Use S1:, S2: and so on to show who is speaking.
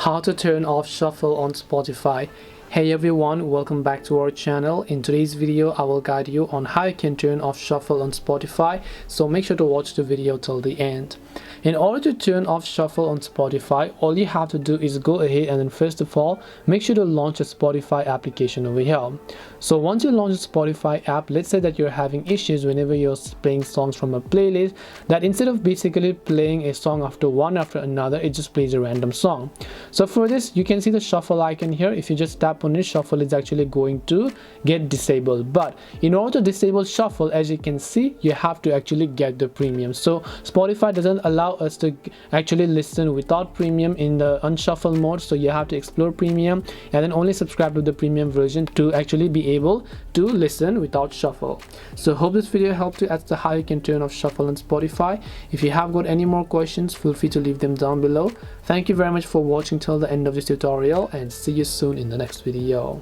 S1: How to turn off shuffle on Spotify. Hey everyone, welcome back to our channel. In today's video I will guide you on how you can turn off shuffle on Spotify, so make sure to watch the video till the end. In order to turn off shuffle on Spotify, all you have to do is go ahead and then first of all make sure to launch a Spotify application over here. So once you launch the Spotify app, let's say that you're having issues whenever you're playing songs from a playlist, that instead of basically playing a song after one after another, it just plays a random song. So for this, you can see the shuffle icon here. If you just tap on it, shuffle is actually going to get disabled. But in order to disable shuffle, as you can see, you have to actually get the premium. So Spotify doesn't allow us to actually listen without premium in the unshuffle mode, so you have to explore premium and then only subscribe to the premium version to actually be able to listen without shuffle. So hope this video helped you as to how you can turn off shuffle on Spotify. If you have got any more questions, feel free to leave them down below. Thank you very much for watching till the end of this tutorial, and see you soon in the next video.